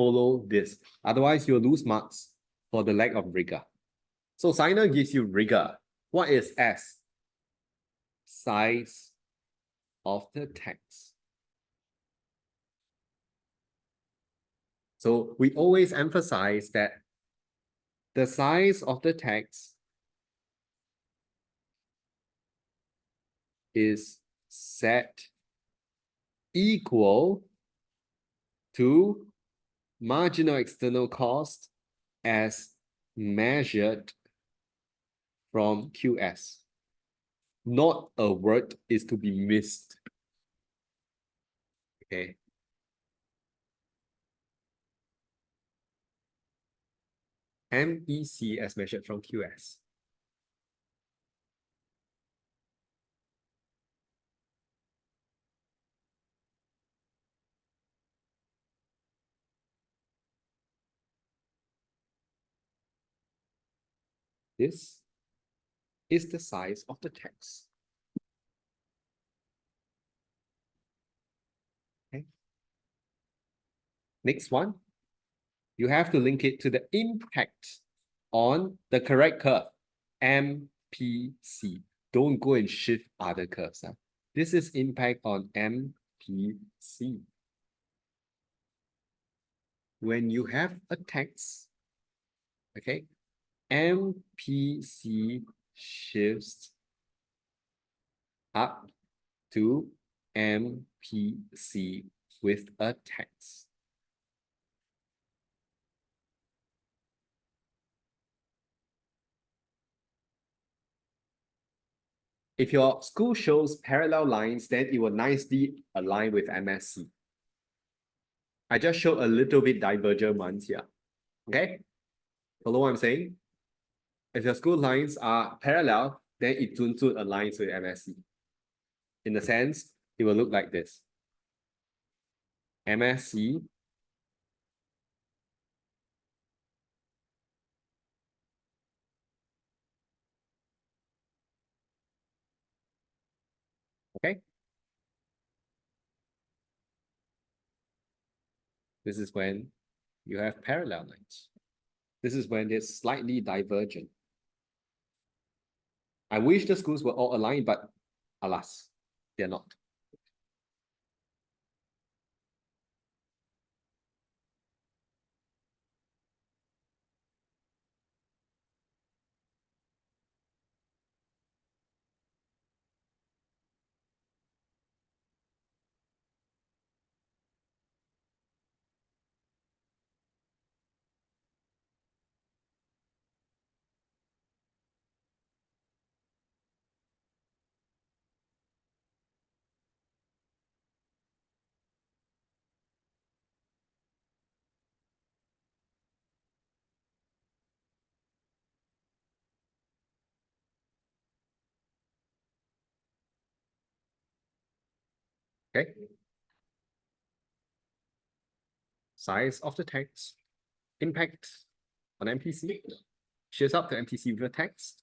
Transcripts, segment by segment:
follow this. Otherwise, you'll lose marks for the lack of rigor. So SINA gives you rigor. What is S? Size of the text. So we always emphasize that the size of the text is set equal to marginal external cost as measured from QS. Not a word is to be missed. Okay. MEC as measured from QS. This is the size of the text. Okay. Next one, you have to link it to the impact on the correct curve, MPC. Don't go and shift other curves. Huh? This is impact on MPC. When you have a text, okay, MPC shifts up to MPC with a text. If your school shows parallel lines, then it will nicely align with MSC. I just showed a little bit divergent ones here. Okay? Follow what I'm saying? If your school lines are parallel, then it soon aligns with MSC. In a sense, it will look like this. MSC okay? This is when you have parallel lines. This is when it's slightly divergent. I wish the schools were all aligned, but alas, they're not. Okay. Size of the text, impact on MPC, shares up to MPC with the text.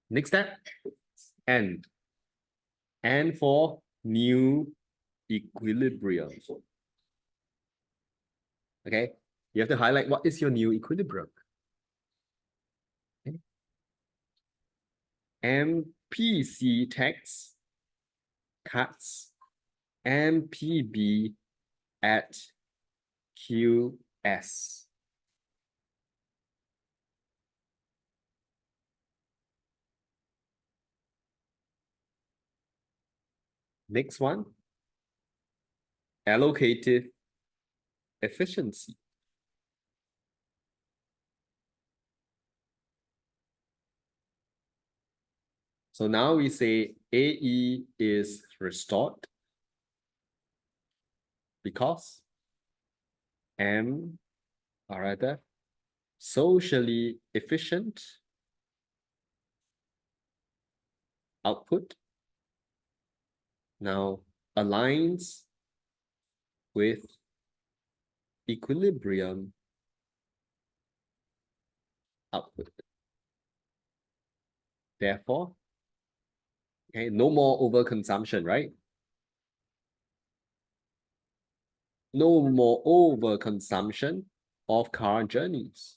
Next step, and for new equilibrium. Okay, you have to highlight what is your new equilibrium. Okay. MPC text cuts MPB at QS. Next one, allocative efficiency. So now we say AE is restored because M, or rather, socially efficient output now aligns with equilibrium output. Therefore, okay, no more overconsumption, right? no more overconsumption of car journeys.